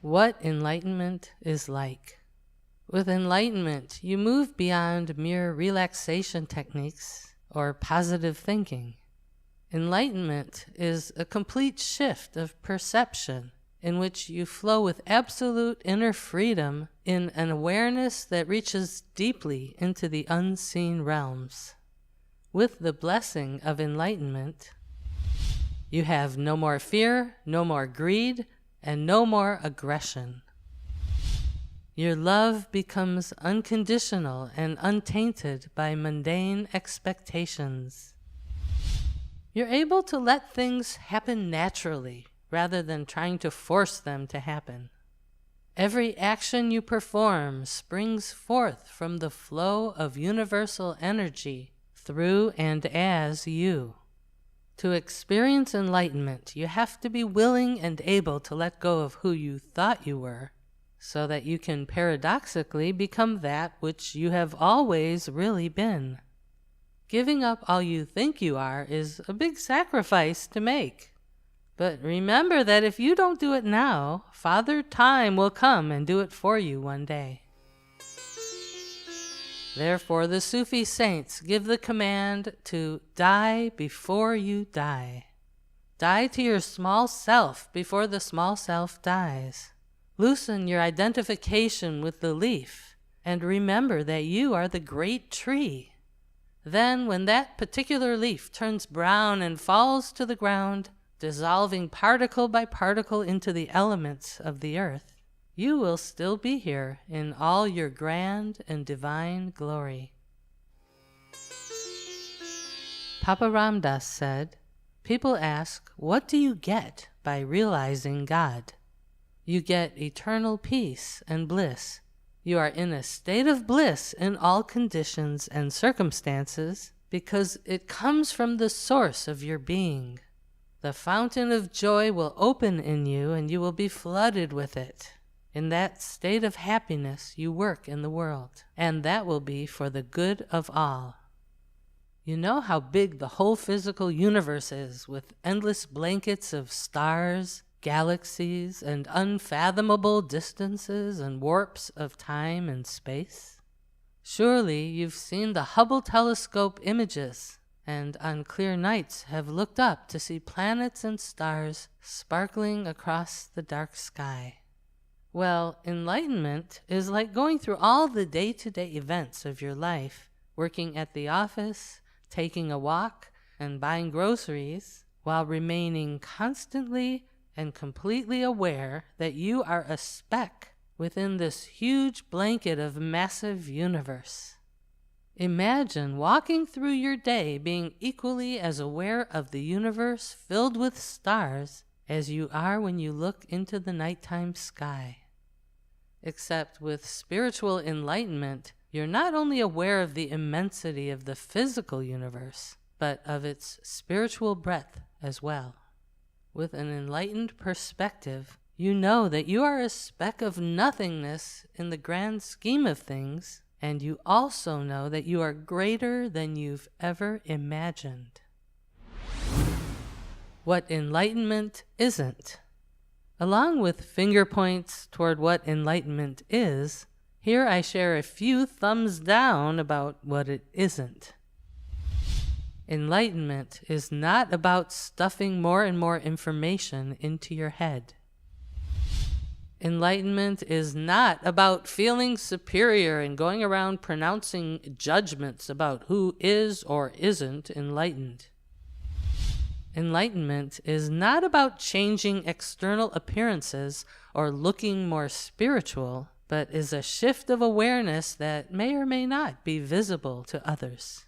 What enlightenment is like. With enlightenment, you move beyond mere relaxation techniques or positive thinking. Enlightenment is a complete shift of perception in which you flow with absolute inner freedom in an awareness that reaches deeply into the unseen realms. With the blessing of enlightenment, you have no more fear, no more greed, and no more aggression. Your love becomes unconditional and untainted by mundane expectations. You're able to let things happen naturally rather than trying to force them to happen. Every action you perform springs forth from the flow of universal energy through and as you. To experience enlightenment, you have to be willing and able to let go of who you thought you were, so that you can paradoxically become that which you have always really been. Giving up all you think you are is a big sacrifice to make. But remember that if you don't do it now, Father Time will come and do it for you one day. Therefore, the Sufi saints give the command to die before you die. Die to your small self before the small self dies. Loosen your identification with the leaf and remember that you are the great tree. Then, when that particular leaf turns brown and falls to the ground, dissolving particle by particle into the elements of the earth, you will still be here in all your grand and divine glory. Papa Ram Dass said, "People ask, what do you get by realizing God? You get eternal peace and bliss. You are in a state of bliss in all conditions and circumstances because it comes from the source of your being. The fountain of joy will open in you and you will be flooded with it. In that state of happiness, you work in the world, and that will be for the good of all. You know how big the whole physical universe is, with endless blankets of stars, galaxies, and unfathomable distances and warps of time and space? Surely you've seen the Hubble telescope images, and on clear nights have looked up to see planets and stars sparkling across the dark sky. Well, enlightenment is like going through all the day-to-day events of your life, working at the office, taking a walk, and buying groceries, while remaining constantly and completely aware that you are a speck within this huge blanket of massive universe. Imagine walking through your day being equally as aware of the universe filled with stars as you are when you look into the nighttime sky. Except with spiritual enlightenment, you're not only aware of the immensity of the physical universe, but of its spiritual breadth as well. With an enlightened perspective, you know that you are a speck of nothingness in the grand scheme of things, and you also know that you are greater than you've ever imagined. What enlightenment isn't. Along with finger points toward what enlightenment is, here I share a few thumbs down about what it isn't. Enlightenment is not about stuffing more and more information into your head. Enlightenment is not about feeling superior and going around pronouncing judgments about who is or isn't enlightened. Enlightenment is not about changing external appearances or looking more spiritual, but is a shift of awareness that may or may not be visible to others.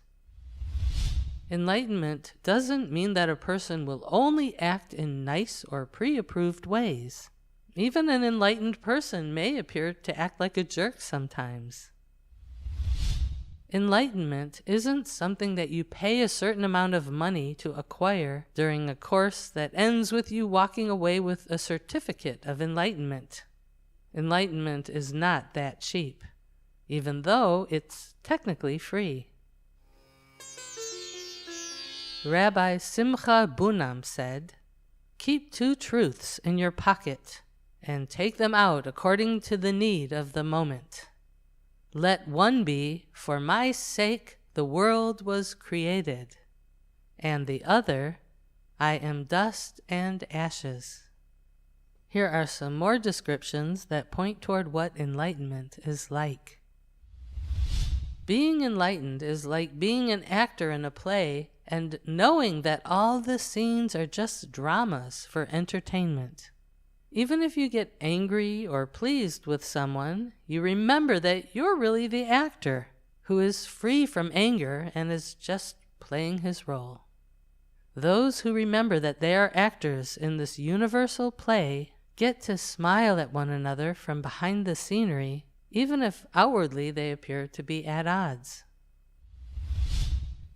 Enlightenment doesn't mean that a person will only act in nice or pre-approved ways. Even an enlightened person may appear to act like a jerk sometimes. Enlightenment isn't something that you pay a certain amount of money to acquire during a course that ends with you walking away with a certificate of enlightenment. Enlightenment is not that cheap, even though it's technically free. Rabbi Simcha Bunam said, "Keep two truths in your pocket, and take them out according to the need of the moment. Let one be, for my sake the world was created, and the other, I am dust and ashes. Here are some more descriptions that point toward what enlightenment is like. Being enlightened is like being an actor in a play and knowing that all the scenes are just dramas for entertainment. Even if you get angry or pleased with someone, you remember that you're really the actor who is free from anger and is just playing his role. Those who remember that they are actors in this universal play get to smile at one another from behind the scenery, even if outwardly they appear to be at odds.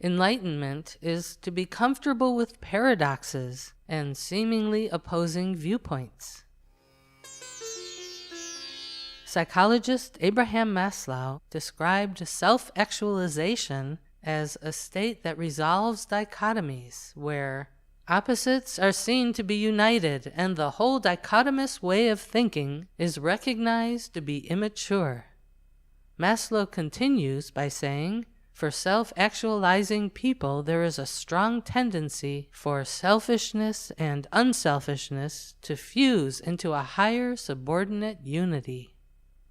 Enlightenment is to be comfortable with paradoxes and seemingly opposing viewpoints. Psychologist Abraham Maslow described self-actualization as a state that resolves dichotomies, where opposites are seen to be united and the whole dichotomous way of thinking is recognized to be immature. Maslow continues by saying, for self-actualizing people, there is a strong tendency for selfishness and unselfishness to fuse into a higher subordinate unity.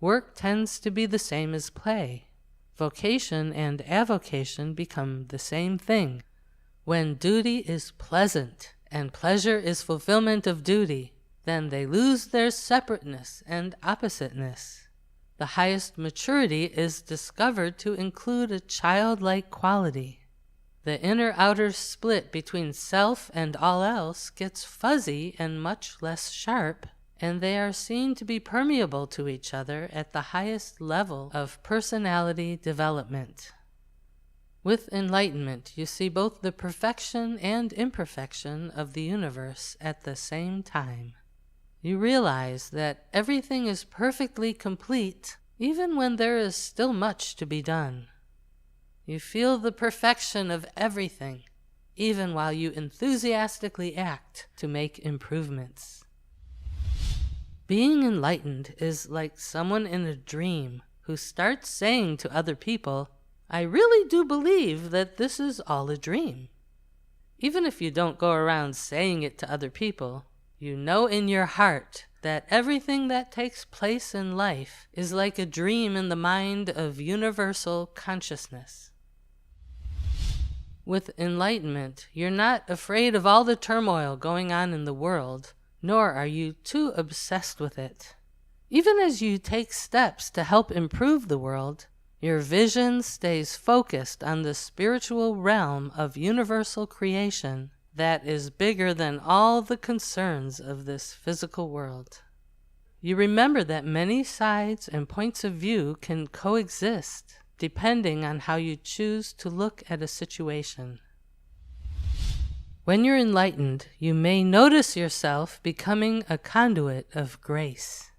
Work tends to be the same as play. Vocation and avocation become the same thing. When duty is pleasant and pleasure is fulfillment of duty, then they lose their separateness and oppositeness. The highest maturity is discovered to include a childlike quality. The inner-outer split between self and all else gets fuzzy and much less sharp, and they are seen to be permeable to each other at the highest level of personality development. With enlightenment, you see both the perfection and imperfection of the universe at the same time. You realize that everything is perfectly complete, even when there is still much to be done. You feel the perfection of everything, even while you enthusiastically act to make improvements. Being enlightened is like someone in a dream who starts saying to other people, I really do believe that this is all a dream. Even if you don't go around saying it to other people, you know in your heart that everything that takes place in life is like a dream in the mind of universal consciousness. With enlightenment, you're not afraid of all the turmoil going on in the world, nor are you too obsessed with it. Even as you take steps to help improve the world, your vision stays focused on the spiritual realm of universal creation that is bigger than all the concerns of this physical world. You remember that many sides and points of view can coexist depending on how you choose to look at a situation. When you're enlightened, you may notice yourself becoming a conduit of grace.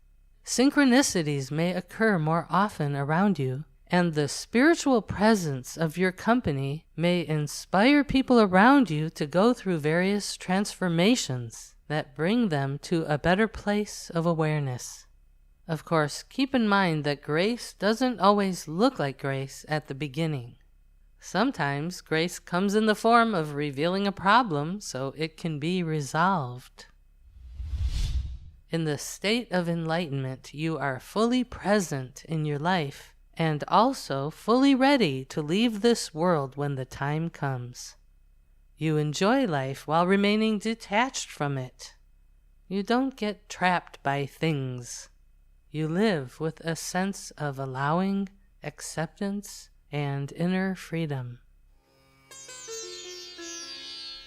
Synchronicities may occur more often around you, and the spiritual presence of your company may inspire people around you to go through various transformations that bring them to a better place of awareness. Of course, keep in mind that grace doesn't always look like grace at the beginning. Sometimes grace comes in the form of revealing a problem so it can be resolved. In the state of enlightenment, you are fully present in your life and also fully ready to leave this world when the time comes. You enjoy life while remaining detached from it. You don't get trapped by things. You live with a sense of allowing, acceptance, and inner freedom.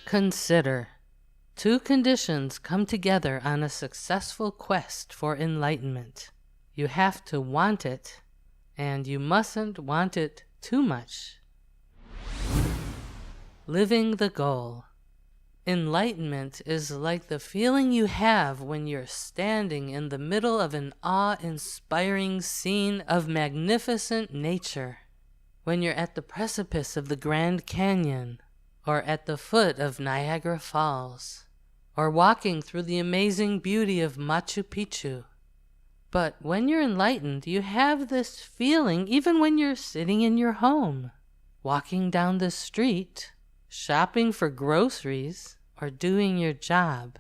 Consider. Two conditions come together on a successful quest for enlightenment. You have to want it, and you mustn't want it too much. Living the goal. Enlightenment is like the feeling you have when you're standing in the middle of an awe-inspiring scene of magnificent nature, when you're at the precipice of the Grand Canyon, or at the foot of Niagara Falls, or walking through the amazing beauty of Machu Picchu. But when you're enlightened, you have this feeling even when you're sitting in your home, walking down the street, shopping for groceries, or doing your job.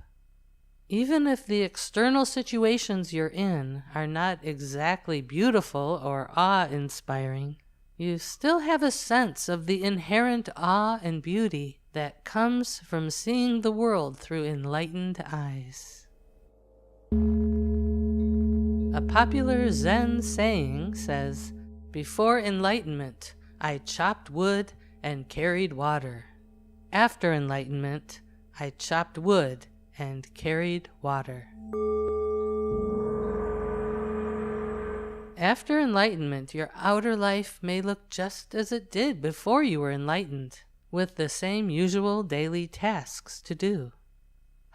Even if the external situations you're in are not exactly beautiful or awe-inspiring, you still have a sense of the inherent awe and beauty that comes from seeing the world through enlightened eyes. A popular Zen saying says, "Before enlightenment, I chopped wood and carried water. After enlightenment, I chopped wood and carried water." After enlightenment, your outer life may look just as it did before you were enlightened, with the same usual daily tasks to do.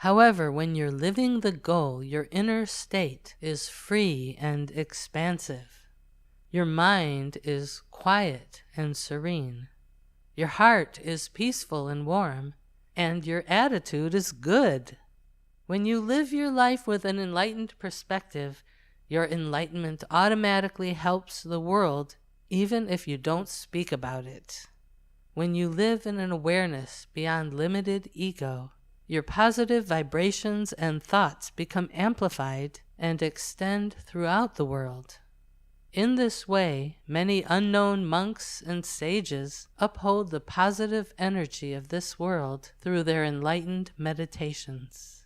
However, when you're living the goal, your inner state is free and expansive. Your mind is quiet and serene. Your heart is peaceful and warm, and your attitude is good. When you live your life with an enlightened perspective, your enlightenment automatically helps the world, even if you don't speak about it. When you live in an awareness beyond limited ego, your positive vibrations and thoughts become amplified and extend throughout the world. In this way, many unknown monks and sages uphold the positive energy of this world through their enlightened meditations.